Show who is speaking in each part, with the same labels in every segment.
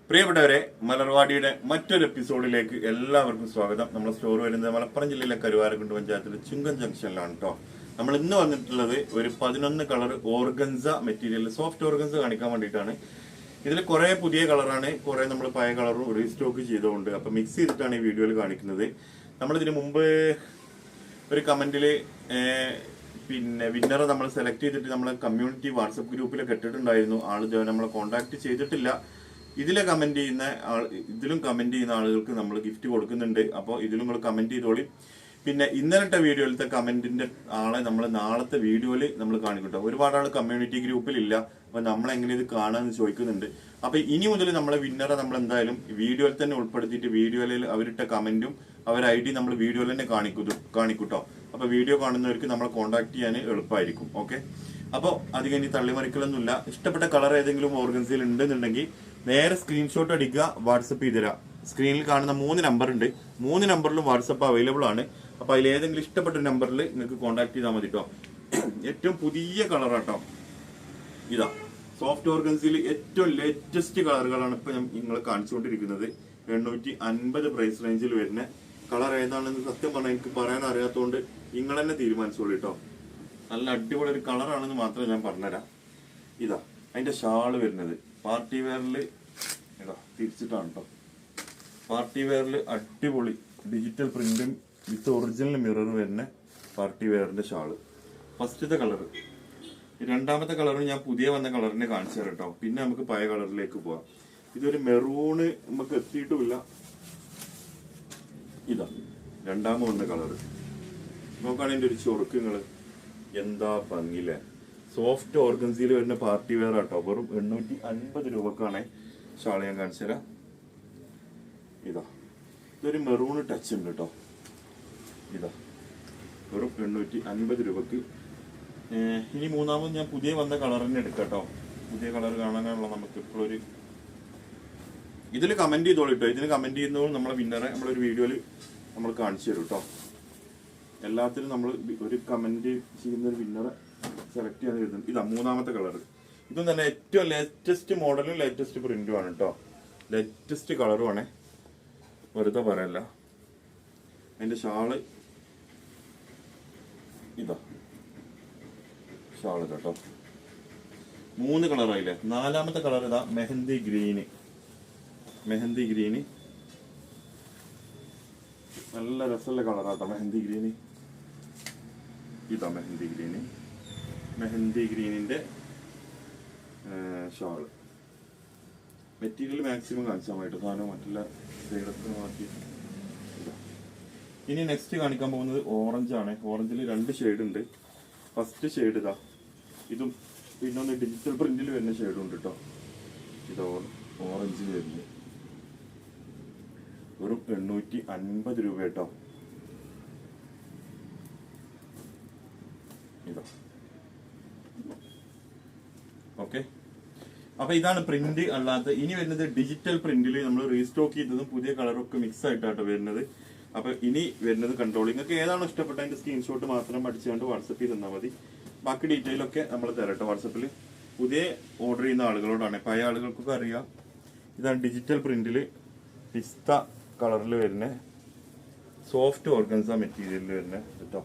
Speaker 1: പ്രിയപ്പെട്ടവരെ, മലർവാടിയുടെ മറ്റൊരു എപ്പിസോഡിലേക്ക് എല്ലാവർക്കും സ്വാഗതം. നമ്മുടെ സ്റ്റോർ വരുന്നത് മലപ്പുറം ജില്ലയിലെ കരുവാരക്കുണ്ട് പഞ്ചായത്തിലെ ചുങ്കൻ ജംഗ്ഷനിലാണ് കേട്ടോ. നമ്മൾ ഇന്ന് വന്നിട്ടുള്ളത് ഒരു 11 colour organza material, soft organza കാണിക്കാൻ വേണ്ടിയിട്ടാണ്. ഇതിൽ കുറെ പുതിയ കളറാണ്, കുറെ നമ്മൾ പഴയ കളറും റീസ്റ്റോക്ക് ചെയ്തുകൊണ്ട് അപ്പൊ മിക്സ് ചെയ്തിട്ടാണ് ഈ വീഡിയോയിൽ കാണിക്കുന്നത്. നമ്മളിതിന് മുമ്പ് ഒരു കമന്റില് പിന്നെ വിന്നറെ നമ്മൾ സെലക്ട് ചെയ്തിട്ട് നമ്മളെ കമ്മ്യൂണിറ്റി വാട്സപ്പ് ഗ്രൂപ്പിലൊക്കെ ഇട്ടിട്ടുണ്ടായിരുന്നു. ആള് നമ്മളെ കോണ്ടാക്ട് ചെയ്തിട്ടില്ല. ഇതിലും കമന്റ് ചെയ്യുന്ന ആളുകൾക്ക് നമ്മൾ ഗിഫ്റ്റ് കൊടുക്കുന്നുണ്ട്. അപ്പോൾ ഇതിലും നിങ്ങൾ കമന്റ് ചെയ്തോളി. പിന്നെ ഇന്നലത്തെ വീഡിയോയിലത്തെ കമന്റിന്റെ ആളെ നമ്മൾ നാളത്തെ വീഡിയോയിൽ നമ്മൾ കാണിക്കട്ടോ. ഒരുപാട് ആൾ കമ്മ്യൂണിറ്റി ഗ്രൂപ്പിലില്ല, അപ്പൊ നമ്മളെങ്ങനെ ഇത് കാണാന്ന് ചോദിക്കുന്നുണ്ട്. അപ്പൊ ഇനി മുതൽ നമ്മളെ വിന്നറെ നമ്മൾ എന്തായാലും വീഡിയോയിൽ തന്നെ ഉൾപ്പെടുത്തിയിട്ട് വീഡിയോയിൽ അവരിട്ട കമന്റും അവർ ID നമ്മൾ വീഡിയോയിൽ തന്നെ കാണിക്കൂട്ടോ. അപ്പൊ വീഡിയോ കാണുന്നവർക്ക് നമ്മളെ കോൺടാക്ട് ചെയ്യാൻ എളുപ്പമായിരിക്കും. ഓക്കെ, അപ്പോൾ അധികം ഇനി തള്ളിമറിക്കലൊന്നുമില്ല. ഇഷ്ടപ്പെട്ട കളർ ഏതെങ്കിലും ഓർഗൻസിൽ ഉണ്ടെന്നുണ്ടെങ്കിൽ നേരെ സ്ക്രീൻഷോട്ട് അടിക്കുക, വാട്സപ്പ് ചെയ്തുതരാം. സ്ക്രീനിൽ കാണുന്ന 3 നമ്പർ ഉണ്ട്. 3 നമ്പറിലും വാട്സപ്പ് അവൈലബിൾ ആണ്. അപ്പൊ അതിൽ ഏതെങ്കിലും ഇഷ്ടപ്പെട്ട നമ്പറിൽ നിങ്ങൾക്ക് കോൺടാക്ട് ചെയ്താൽ മതി കേട്ടോ. ഏറ്റവും പുതിയ കളറാട്ടോ ഇതാ. സോഫ്റ്റ് ഓർഗൻസിൽ ഏറ്റവും ലേറ്റസ്റ്റ് കളറുകളാണ് ഇപ്പൊ നിങ്ങൾ കാണിച്ചുകൊണ്ടിരിക്കുന്നത്. 850 പ്രൈസ് റേഞ്ചിൽ വരുന്ന കളർ ഏതാണെന്ന് സത്യം പറഞ്ഞാൽ എനിക്ക് പറയാൻ അറിയാത്തതുകൊണ്ട് നിങ്ങൾ തന്നെ തീരുമാനിച്ചോളൂ കേട്ടോ. നല്ല അടിപൊളി ഒരു കളറാണെന്ന് മാത്രമേ ഞാൻ പറഞ്ഞുതരാം. ഇതാ അതിന്റെ ഷാള് വരുന്നത് പാർട്ടി വെയറിൽ ഇതാ തിരിച്ചിട്ടാണ് കേട്ടോ. പാർട്ടി വെയറിൽ അടിപൊളി ഡിജിറ്റൽ പ്രിന്റും വിത്ത് ഒറിജിനൽ മിറർ വരുന്ന പാർട്ടി വെയറിന്റെ ഷാള്. ഫസ്റ്റത്തെ കളറ്. രണ്ടാമത്തെ കളറ് ഞാൻ പുതിയ വന്ന കളറിനെ കാണിച്ചു തരാം കേട്ടോ. പിന്നെ നമുക്ക് പഴയ കളറിലേക്ക് പോവാം. ഇതൊരു മെറൂണ് നമുക്ക് എത്തിയിട്ടുമില്ല. ഇതാ രണ്ടാമത് വന്ന കളറ്. നോക്കുകയാണെങ്കിൽ ഒരു ചൊറുക്കുങ്ങള് എന്താ ഭംഗിയില്ലേ. സോഫ്റ്റ് ഓർഗൻസിയിൽ വരുന്ന പാർട്ടി വെയർ ആട്ടോ. വെറും 850 രൂപക്കാണ് ഷാള് ഞാൻ കാണിച്ചു തരാം. ഇതാ ഇതൊരു മെറൂണ് ടച്ച് ഉണ്ട് കേട്ടോ. ഇതാ വെറും 850 രൂപക്ക്. ഇനി മൂന്നാമത് ഞാൻ പുതിയ വന്ന കളർ തന്നെ എടുക്കാം കേട്ടോ. പുതിയ കളർ കാണാനുള്ള നമുക്ക് ഇപ്പോഴൊരു ഇതിൽ കമന്റ് ചെയ്തോളൂ കേട്ടോ. ഇതിന് കമന്റ് ചെയ്യുന്നതോട് നമ്മളെ വിന്നറെ നമ്മളൊരു വീഡിയോയിൽ നമ്മൾ കാണിച്ചു തരും കേട്ടോ. എല്ലാത്തിനും നമ്മൾ ഒരു കമന്റ് ചെയ്യുന്ന ഒരു വിന്നറെ സെലക്ട് ചെയ്യാൻ വരുന്നുണ്ട്. ഇതാ മൂന്നാമത്തെ കളർ. ഇതും തന്നെ ഏറ്റവും ലേറ്റസ്റ്റ് മോഡലും ലേറ്റസ്റ്റ് പ്രിന്റും ആണ് കേട്ടോ. ലേറ്റസ്റ്റ് കളറും ആണ്, വെറുതെ പറയല്ല. അതിന്റെ ഷാള് ഇതാ ഷാള് കേട്ടോ. 3 കളറായില്ലേ. നാലാമത്തെ കളർ ഇതാ മെഹന്തി ഗ്രീന്. മെഹന്തി ഗ്രീന് നല്ല രസമുള്ള കളറാട്ടോ മെഹന്തി ഗ്രീന്. ഇതാ മെഹന്തി ഗ്രീന്. മെഹന്തി ഗ്രീനിന്റെ ഷാള്. മെറ്റീരിയൽ മാക്സിമം കാണിച്ചാൽ മതി സാധനം മറ്റുള്ള സൈഡൊക്കെ മാറ്റി. ഇനി നെക്സ്റ്റ് കാണിക്കാൻ പോകുന്നത് ഓറഞ്ച് ആണ്. ഓറഞ്ചിൽ 2 ഷെയ്ഡ് ഉണ്ട്. ഫസ്റ്റ് ഷെയ്ഡ് ഇതാ. ഇതും പിന്നെ ഒന്ന് ഡിജിറ്റൽ പ്രിന്റിൽ വരുന്ന ഷെയ്ഡും ഉണ്ട് കേട്ടോ. ഇത് ഓറഞ്ചിൽ വരുന്നത് വെറും 850 രൂപ കേട്ടോ. ഇതാ ഓക്കെ. അപ്പൊ ഇതാണ് പ്രിന്റ് അല്ലാത്ത. ഇനി വരുന്നത് ഡിജിറ്റൽ പ്രിന്റിൽ നമ്മൾ റീസ്റ്റോക്ക് ചെയ്തതും പുതിയ കളറൊക്കെ മിക്സ് ആയിട്ടാട്ടോ വരുന്നത്. അപ്പൊ ഇനി വരുന്നത് കൺട്രോൾ. നിങ്ങൾക്ക് ഏതാണോ ഇഷ്ടപ്പെട്ട അതിന്റെ സ്ക്രീൻഷോട്ട് മാത്രം അടിച്ചുകൊണ്ട് വാട്സപ്പ് ചെയ്ത് തന്നാൽ മതി. ബാക്കി ഡീറ്റെയിൽ ഒക്കെ നമ്മൾ തരട്ടെ വാട്സപ്പിൽ. പുതിയ ഓർഡർ ചെയ്യുന്ന ആളുകളോടാണ്. പഴയ ആളുകൾക്കൊക്കെ അറിയാം. ഇതാണ് ഡിജിറ്റൽ പ്രിന്റിൽ പിസ്ത കളറിൽ വരുന്ന സോഫ്റ്റ് ഓർഗൻസ മെറ്റീരിയലിൽ വരുന്ന കേട്ടോ.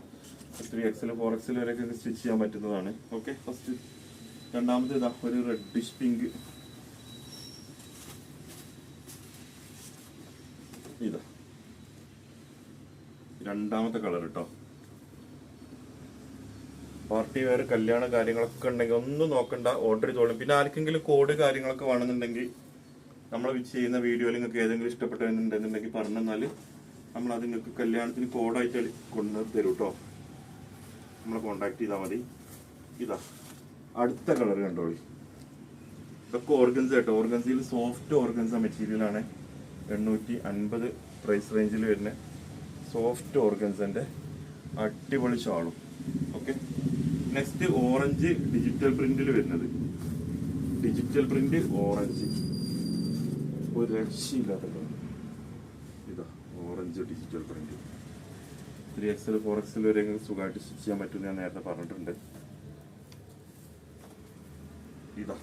Speaker 1: 3XL 4XL വരെയൊക്കെ സ്റ്റിച്ച് ചെയ്യാൻ പറ്റുന്നതാണ്. Okay, first. രണ്ടാമത് ഇതാ ഒരു റെഡിഷ് പിങ്ക്. ഇതാ രണ്ടാമത്തെ കളർ കേട്ടോ. പാർട്ടി വെയർ കല്യാണ കാര്യങ്ങളൊക്കെ ഉണ്ടെങ്കിൽ ഒന്നും നോക്കണ്ട, ഓർഡർ ചെയ്തോളും. പിന്നെ ആർക്കെങ്കിലും കോഡ് കാര്യങ്ങളൊക്കെ വേണമെന്നുണ്ടെങ്കിൽ നമ്മൾ ചെയ്യുന്ന വീഡിയോയിൽ നിങ്ങൾക്ക് ഏതെങ്കിലും ഇഷ്ടപ്പെട്ടെന്നുണ്ടെന്നുണ്ടെങ്കിൽ പറഞ്ഞെന്നാൽ നമ്മൾ അത് നിങ്ങൾക്ക് കല്യാണത്തിന് കോഡായിട്ട് കൊണ്ടു തരും കേട്ടോ. നമ്മളെ കോണ്ടാക്ട് ചെയ്താൽ മതി. ഇതാ അടുത്ത കളർ കണ്ടോളി. ഇതൊക്കെ ഓർഗൻസ കേട്ടോ. ഓർഗൻസയിൽ സോഫ്റ്റ് ഓർഗൻസ മെറ്റീരിയൽ ആണ്. 850 പ്രൈസ് റേഞ്ചിൽ വരുന്ന സോഫ്റ്റ് ഓർഗൻസന്റെ അടിപൊളി ഷാളും. ഓക്കെ, നെക്സ്റ്റ് ഓറഞ്ച് ഡിജിറ്റൽ പ്രിന്റിൽ വരുന്നത്. ഡിജിറ്റൽ പ്രിന്റ് ഓറഞ്ച് ഒരു രക്ഷയില്ലാത്ത കളർ. ഇതാ orange digital print. 3XL 4XL വരെ സുഖമായിട്ട് സ്റ്റിച്ച് ചെയ്യാൻ പറ്റുമെന്ന് ഞാൻ നേരത്തെ പറഞ്ഞിട്ടുണ്ട്. ഇതാ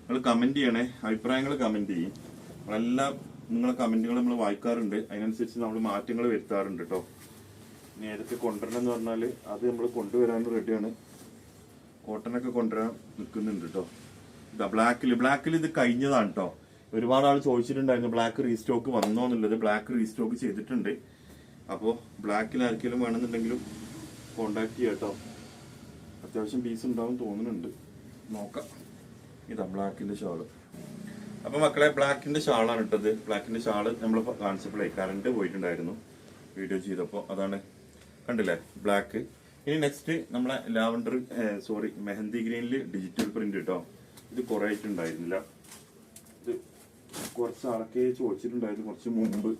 Speaker 1: നിങ്ങൾ കമന്റ് ചെയ്യണേ, അഭിപ്രായങ്ങൾ കമന്റ് ചെയ്യും. നമ്മളെല്ലാം നിങ്ങളെ കമന്റുകൾ നമ്മൾ വായിക്കാറുണ്ട്, അതിനനുസരിച്ച് നമ്മൾ മാറ്റങ്ങൾ വരുത്താറുണ്ട് കേട്ടോ. ഇനി ഏതൊക്കെ കൊണ്ടുവരണം എന്ന് പറഞ്ഞാൽ അത് നമ്മൾ കൊണ്ടുവരാൻ റെഡിയാണ്. കോട്ടനൊക്കെ കൊണ്ടുവരാൻ നിൽക്കുന്നുണ്ട് കേട്ടോ. ഇതാ ബ്ലാക്കിൽ ഇത് കഴിഞ്ഞതാണ് കേട്ടോ. ഒരുപാട് ആൾ ചോദിച്ചിട്ടുണ്ടായിരുന്നു ബ്ലാക്ക് റീസ്റ്റോക്ക് വന്നോ എന്നുള്ളത്. ബ്ലാക്ക് റീസ്റ്റോക്ക് ചെയ്തിട്ടുണ്ട്. അപ്പോൾ ബ്ലാക്കിൽ ആർക്കെങ്കിലും വേണമെന്നുണ്ടെങ്കിലും കോണ്ടാക്ട് ചെയ്യാം കേട്ടോ. അത്യാവശ്യം പീസ് ഉണ്ടാവും തോന്നുന്നുണ്ട്, നോക്കാം. ഇതാ ബ്ലാക്കിന്റെ ഷാള്. അപ്പൊ മക്കളെ ബ്ലാക്കിന്റെ ഷാളാണ് ഇട്ടത്. ബ്ലാക്കിന്റെ ഷാള് നമ്മൾ കാണിച്ചപ്പോഴേ കറണ്ട് പോയിട്ടുണ്ടായിരുന്നു വീഡിയോ ചെയ്തപ്പോൾ, അതാണ് കണ്ടില്ലേ ബ്ലാക്ക്. ഇനി നെക്സ്റ്റ് നമ്മളെ മെഹന്തി ഗ്രീനിൽ ഡിജിറ്റൽ പ്രിന്റ് കേട്ടോ. ഇത് കുറേ ആയിട്ടുണ്ടായിരുന്നില്ല, ഇത് കുറച്ച് ആളൊക്കെ ചോദിച്ചിട്ടുണ്ടായിരുന്നു കുറച്ച് മുമ്പ്.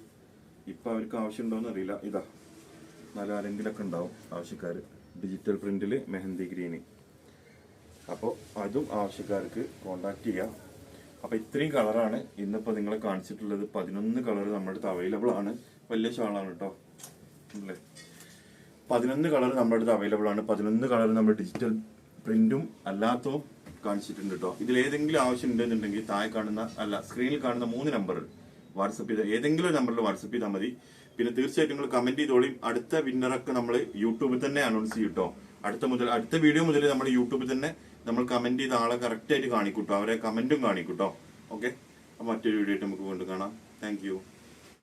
Speaker 1: ഇപ്പൊ അവർക്ക് ആവശ്യം ഉണ്ടോന്ന് അറിയില്ല. ഇതാ 4-5 ഉണ്ടാവും ആവശ്യക്കാർ. ഡിജിറ്റൽ പ്രിന്റില് മെഹന്തി ഗ്രീന്. അപ്പോൾ അതും ആവശ്യക്കാർക്ക് കോണ്ടാക്ട് ചെയ്യാം. അപ്പൊ ഇത്രയും കളറാണ് ഇന്നിപ്പോ നിങ്ങളെ കാണിച്ചിട്ടുള്ളത്. 11 കളർ നമ്മുടെ അടുത്ത് അവൈലബിൾ ആണ്. വലിയ ഷാളാണ് കേട്ടോ അല്ലേ. 11 കളർ നമ്മുടെ അടുത്ത് അവൈലബിൾ ആണ്. 11 കളർ നമ്മൾ ഡിജിറ്റൽ പ്രിന്റും അല്ലാത്തതും കാണിച്ചിട്ടുണ്ട് കേട്ടോ. ഇതിൽ ഏതെങ്കിലും ആവശ്യം ഉണ്ടെന്നുണ്ടെങ്കിൽ താഴെ കാണുന്ന സ്ക്രീനിൽ കാണുന്ന 3 നമ്പർ വാട്സപ്പ് ചെയ്താൽ ഏതെങ്കിലും ഒരു നമ്പറിൽ വാട്സപ്പ് ചെയ്താൽ മതി. പിന്നെ തീർച്ചയായിട്ടും നിങ്ങൾ കമന്റ് ചെയ്തോളിയും. അടുത്ത വിന്നറൊക്കെ നമ്മൾ യൂട്യൂബിൽ തന്നെ അനൗൺസ് ചെയ്യും കേട്ടോ. അടുത്ത വീഡിയോ മുതൽ നമ്മൾ യൂട്യൂബിൽ തന്നെ നമ്മൾ കമന്റ് ചെയ്ത ആളെ കറക്റ്റ് ആയിട്ട് കാണിക്കൂട്ടോ. അവരെ കമന്റും കാണിക്കൂട്ടോ. ഓക്കെ, മറ്റൊരു വീഡിയോ ആയിട്ട് നമുക്ക് വീണ്ടും കാണാം. Thank you.